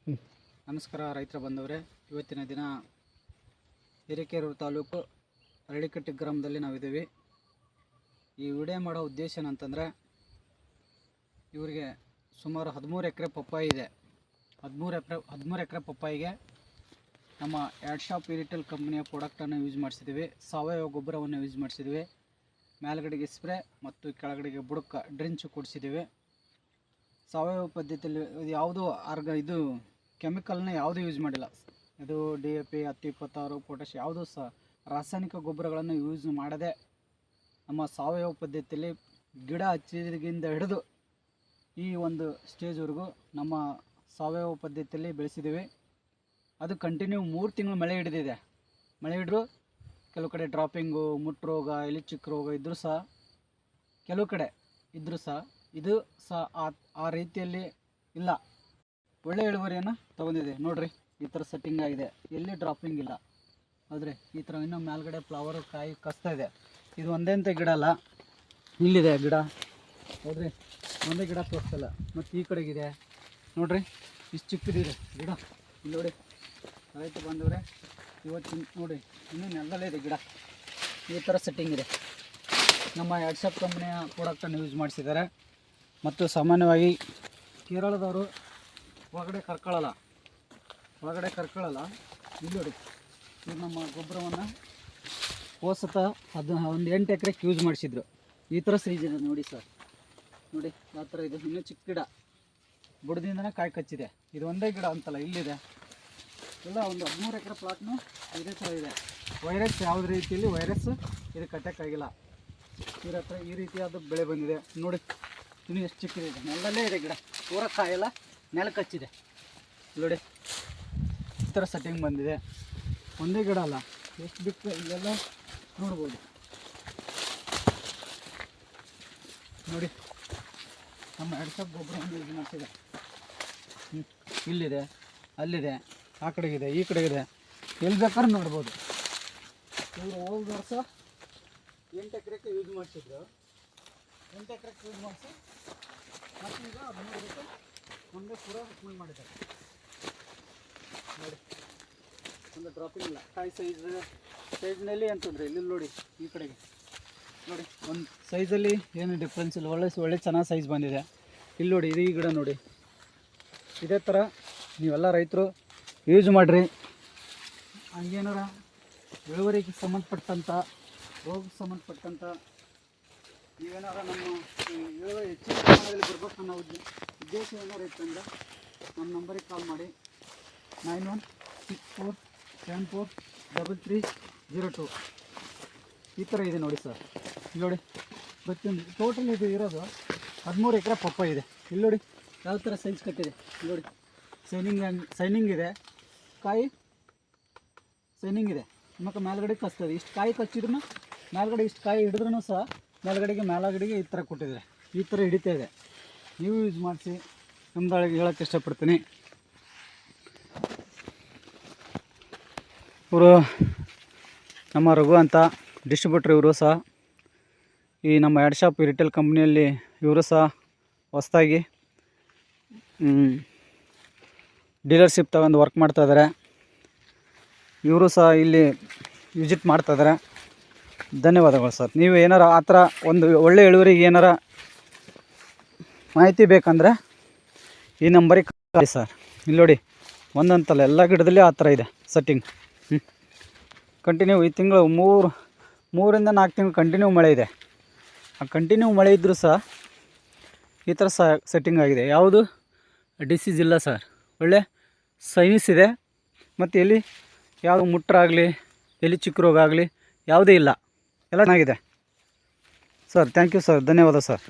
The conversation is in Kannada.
ನಮಸ್ಕಾರ ರೈತರ ಬಂದವರೇ, ಇವತ್ತಿನ ದಿನ ಹಿರೇಕೆರೂರು ತಾಲೂಕು ಅರಳಿಕಟ್ಟಿ ಗ್ರಾಮದಲ್ಲಿ ನಾವಿದ್ದೀವಿ. ಈ ವಿಡಿಯೋ ಮಾಡೋ ಉದ್ದೇಶ ಏನಂತಂದರೆ, ಇವರಿಗೆ ಸುಮಾರು 13 ಎಕರೆ ಪಪ್ಪಾಯಿ ಇದೆ. 13 ಎಕರೆ ಪಪ್ಪಾಯಿಗೆ ನಮ್ಮ ಆಡ್ಶಾಪ್ ಇರಿಟೆಲ್ ಕಂಪ್ನಿಯ ಪ್ರಾಡಕ್ಟನ್ನು ಯೂಸ್ ಮಾಡಿಸಿದ್ದೀವಿ. ಸಾವಯವ ಗೊಬ್ಬರವನ್ನು ಯೂಸ್ ಮಾಡಿಸಿದ್ದೀವಿ. ಮೇಲ್ಗಡೆಗೆ ಸ್ಪ್ರೇ ಮತ್ತು ಕೆಳಗಡೆಗೆ ಬುಡಕ್ಕೆ ಡ್ರಿಂಚ್ ಕೊಡಿಸಿದ್ದೀವಿ. ಸಾವಯವ ಪದ್ಧತಿಯಲ್ಲಿ ಯಾವುದೂ ಇದು ಕೆಮಿಕಲ್ನ ಯಾವುದೂ ಯೂಸ್ ಮಾಡಿಲ್ಲ. ಇದು DAP 10-26 ಪೊಟ್ಯಾಶ್ ಯಾವುದೂ ಸಹ ರಾಸಾಯನಿಕ ಗೊಬ್ಬರಗಳನ್ನು ಯೂಸ್ ಮಾಡದೆ ನಮ್ಮ ಸಾವಯವ ಪದ್ಧತಿಯಲ್ಲಿ ಗಿಡ ಹಚ್ಚಿದ್ರಿಂದ ಹಿಡಿದು ಈ ಒಂದು ಸ್ಟೇಜ್ವರೆಗೂ ನಮ್ಮ ಸಾವಯವ ಪದ್ಧತಿಯಲ್ಲಿ ಬೆಳೆಸಿದ್ದೀವಿ. ಅದು ಕಂಟಿನ್ಯೂ 3 ತಿಂಗಳು ಮಳೆ ಹಿಡಿದಿದೆ. ಮಳೆ ಹಿಡಿದ್ರು ಕೆಲವು ಕಡೆ ಡ್ರಾಪಿಂಗು, ಮುಟ್ಟು ರೋಗ, ಎಲೆ ಚಿಕ್ಕ ರೋಗ ಇದ್ದರೂ ಸಹ ಕೆಲವು ಕಡೆ ಇದ್ದರೂ ಸಹ ಇದು ಸಹ ಆ ರೀತಿಯಲ್ಲಿ ಇಲ್ಲ. ಒಳ್ಳೆ ಇಳುವರಿಯನ್ನು ತೊಗೊಂಡಿದೆ. ನೋಡಿರಿ, ಈ ಥರ ಸೆಟ್ಟಿಂಗ್ ಆಗಿದೆ, ಎಲ್ಲಿ ಡ್ರಾಪಿಂಗ್ ಇಲ್ಲ. ಹೌದ್ರಿ, ಈ ಥರ ಇನ್ನೂ ಮೇಲ್ಗಡೆ ಫ್ಲವರ್ ಕಾಯಿ ಕಸ್ತಾ ಇದೆ. ಇದು ಒಂದೇ ಅಂತ ಗಿಡ ಅಲ್ಲ, ಇಲ್ಲಿದೆ ಗಿಡ. ಹೌದ್ರಿ, ಒಂದೇ ಗಿಡ ತೋರಿಸ್ತಲ್ಲ. ಮತ್ತು ಈ ಕಡೆಗಿದೆ ನೋಡಿರಿ, ಇಷ್ಟು ಚಿಕ್ಕದಿದೆ ಗಿಡ. ಇಲ್ಲಿ ನೋಡಿ ರೈತ ಬಂದವರೇ, ಇವತ್ತು ನೋಡಿ ಇನ್ನೂ ನೆಲದಲ್ಲೇ ಇದೆ ಗಿಡ. ಈ ಥರ ಸೆಟ್ಟಿಂಗ್ ಇದೆ. ನಮ್ಮ ಆಡ್ಶಾಪ್ ಕಂಪ್ನಿಯ ಪ್ರಾಡಕ್ಟನ್ನು ಯೂಸ್ ಮಾಡಿಸಿದ್ದಾರೆ. ಮತ್ತು ಸಾಮಾನ್ಯವಾಗಿ ಕೇರಳದವರು ಒಳಗಡೆ ಕರ್ಕೊಳ್ಳಲ್ಲ. ಇಲ್ಲಿ ನೋಡಿ, ಇದು ನಮ್ಮ ಗೊಬ್ಬರವನ್ನು ಹೋಸತ ಒಂದು 8 ಎಕರೆಗೆ ಯೂಸ್ ಮಾಡಿಸಿದ್ರು. ಈ ಥರ ಸೈಜ್ ಇದೆ ನೋಡಿ ಸರ್. ನೋಡಿ ಯಾವ ಥರ ಇದೆ. ಇನ್ನೂ ಚಿಕ್ಕ ಗಿಡ, ಬುಡದಿಂದನೇ ಕಾಯಿ ಕಚ್ಚಿದೆ. ಇದು ಒಂದೇ ಗಿಡ ಅಂತಲ್ಲ, ಇಲ್ಲಿದೆ ಎಲ್ಲ ಒಂದು 13 ಎಕರೆ ಪ್ಲಾಟ್ನು ಇದೇ ಥರ ಇದೆ. ವೈರಸ್ ಯಾವುದೇ ರೀತಿಯಲ್ಲಿ ಇದಕ್ಕೆ ಅಟ್ಯಾಕ್ ಆಗಿಲ್ಲ. ಇದ್ರ ಹತ್ರ ಈ ರೀತಿಯಾದ ಬೆಳೆ ಬಂದಿದೆ ನೋಡಿ. ಇನ್ನೂ ಎಷ್ಟು ಚಿಕ್ಕದಿದೆ, ನೆಲದಲ್ಲೇ ಇದೆ ಗಿಡ, ಪೂರ ಕಾಯೆಲ್ಲ ನೆಲಕ್ಕೆ ಹಚ್ಚಿದೆ ನೋಡಿ. ಈ ಥರ ಸೆಟ್ಟಿಂಗ್ ಬಂದಿದೆ. ಒಂದೇ ಗಿಡ ಅಲ್ಲ, ಎಷ್ಟು ಬಿಟ್ಟು ಇಲ್ಲೆಲ್ಲ ನೋಡ್ಬೋದು ನೋಡಿ. ನಮ್ಮ ಆಡ್ಶಾಪ್ ಗೊಬ್ಬರವನ್ನು ಯೂಸ್ ಮಾಡಿಸಿದೆ. ಇಲ್ಲಿದೆ, ಅಲ್ಲಿದೆ, ಆ ಕಡೆಗಿದೆ, ಈ ಕಡೆಗಿದೆ, ಎಲ್ಲಿ ಬೇಕಾದ್ರೂ ನೋಡ್ಬೋದು. ಇವರು ಹೋದ ವರ್ಷ 8 ಎಕರೆಗೆ ಯೂಸ್ ಮಾಡಿಸಿದ್ರು. 8 ಎಕರೆಗೆ ಯೂಸ್ ಮಾಡಿಸಿ ಮತ್ತು ಈಗ 13 ಎಕರೆ ಒಂದೇ ಪೂರ ಫುಲ್ ಮಾಡಿದ್ದಾರೆ ನೋಡಿ. ಒಂದು ಡ್ರಾಪಿಂಗ್ ಇಲ್ಲ. ಕಾಯಿ ಸೈಜ್ನಲ್ಲಿ ಅಂತಂದರೆ ಇಲ್ಲಿ ನೋಡಿ, ಈ ಕಡೆಗೆ ನೋಡಿ, ಒಂದು ಸೈಜಲ್ಲಿ ಏನು ಡಿಫ್ರೆನ್ಸ್ ಇಲ್ಲ. ಒಳ್ಳೆ ಚೆನ್ನಾಗಿ ಸೈಜ್ ಬಂದಿದೆ. ಇಲ್ಲಿ ನೋಡಿ, ಇದು ಈ ಗಿಡ ನೋಡಿ. ಇದೇ ಥರ ನೀವೆಲ್ಲ ರೈತರು ಯೂಸ್ ಮಾಡಿರಿ. ಹಂಗೇನಾರ ಇಳುವರಿಗೆ ಸಂಬಂಧಪಟ್ಟಂಥ, ರೋಗಕ್ಕೆ ಸಂಬಂಧಪಟ್ಟಂಥ ನೀವೇನಾರ ನಮ್ಮ ಇಳುವರಿ ಹೆಚ್ಚಿನ ಪ್ರಮಾಣದಲ್ಲಿ ಬರ್ಬೇಕು ಅನ್ನೋ ಉದ್ದೇಶ ಏನಾರು ಇತ್ತಂದ್ರೆ ನಮ್ಮ ನಂಬರಿಗೆ ಕಾಲ್ ಮಾಡಿ. 9164743302. ಈ ಥರ ಇದೆ ನೋಡಿ ಸರ್. ಇಲ್ಲಿ ನೋಡಿ, ಪ್ರತಿಯೊಂದು ಟೋಟಲ್ ಇದು ಇರೋದು 13 ಎಕರೆ ಪಪ್ಪಾಯಿ ಇದೆ. ಇಲ್ಲಿ ನೋಡಿ ಯಾವ ಥರ ಸೈಜ್ ಕಟ್ಟಿದೆ. ಇಲ್ಲಿ ನೋಡಿ, ಸೈನಿಂಗ್ ಇದೆ, ಕಾಯಿ ಸೈನಿಂಗ್ ಇದೆ. ಮತ್ತು ಮೇಲ್ಗಡೆ ಕಚ್ತದೆ. ಇಷ್ಟು ಕಾಯಿ ಕಚ್ಚಿದ್ರೂ ಮೇಲ್ಗಡೆ, ಇಷ್ಟು ಕಾಯಿ ಹಿಡಿದ್ರೂ ಸಹ ಮೇಲ್ಗಡೆಗೆ ಈ ಥರ ಕೊಟ್ಟಿದ್ದಾರೆ. ಈ ಥರ ಹಿಡಿತಾ ಇದೆ. ನೀವು ಯೂಸ್ ಮಾಡಿಸಿ ನಮ್ದೊಳಗೆ ಹೇಳೋಕ್ಕೆ ಇಷ್ಟಪಡ್ತೀನಿ. ಇವರು ನಮ್ಮ ರಘು ಅಂತ ಡಿಸ್ಟ್ರಿಬ್ಯೂಟ್ರ್. ಇವರು ಸಹ ಈ ನಮ್ಮ ಆಡ್ಶಾಪ್ ರಿಟೇಲ್ ಕಂಪ್ನಿಯಲ್ಲಿ ಇವರು ಸಹ ಹೊಸದಾಗಿ ಡೀಲರ್ಶಿಪ್ ತಗೊಂಡು ವರ್ಕ್ ಮಾಡ್ತಾಯಿದ್ದಾರೆ. ಇವರು ಸಹ ಇಲ್ಲಿ ವಿಸಿಟ್ ಮಾಡ್ತಾಯಿದ್ದಾರೆ. ಧನ್ಯವಾದಗಳು ಸರ್. ನೀವು ಏನಾರ ಆ ಥರ ಒಂದು ಒಳ್ಳೆ ಇಳುವರಿಗೆ ಏನಾರ ಮಾಹಿತಿ ಬೇಕಂದರೆ ಈ ನಂಬರಿಗೆ ಕಾಲ್ ಸರ್. ಇಲ್ಲಿ ನೋಡಿ, ಒಂದಂತಲ್ಲ ಎಲ್ಲ ಗಿಡದಲ್ಲಿ ಆ ಥರ ಇದೆ ಸೆಟ್ಟಿಂಗ್. ಕಂಟಿನ್ಯೂ ಈ ತಿಂಗಳು 3ರಿಂದ 4 ತಿಂಗಳು ಕಂಟಿನ್ಯೂ ಮಳೆ ಇದೆ. ಆ ಕಂಟಿನ್ಯೂ ಮಳೆ ಇದ್ದರೂ ಸಹ ಈ ಥರ ಸೆಟ್ಟಿಂಗ್ ಆಗಿದೆ. ಯಾವುದು ಡಿಸೀಸ್ ಇಲ್ಲ ಸರ್. ಒಳ್ಳೆ ಸೈನ್ಸ್ ಇದೆ. ಮತ್ತು ಎಲ್ಲಿ ಯಾವುದು ಮುಟ್ಟರಾಗಲಿ, ಎಲ್ಲಿ ಚಿಕ್ಕ ರೋಗ ಆಗಲಿ ಯಾವುದೇ ಇಲ್ಲ. ಎಲ್ಲ ಚೆನ್ನಾಗಿದೆ ಸರ್. Thank you sir. ಧನ್ಯವಾದ ಸರ್.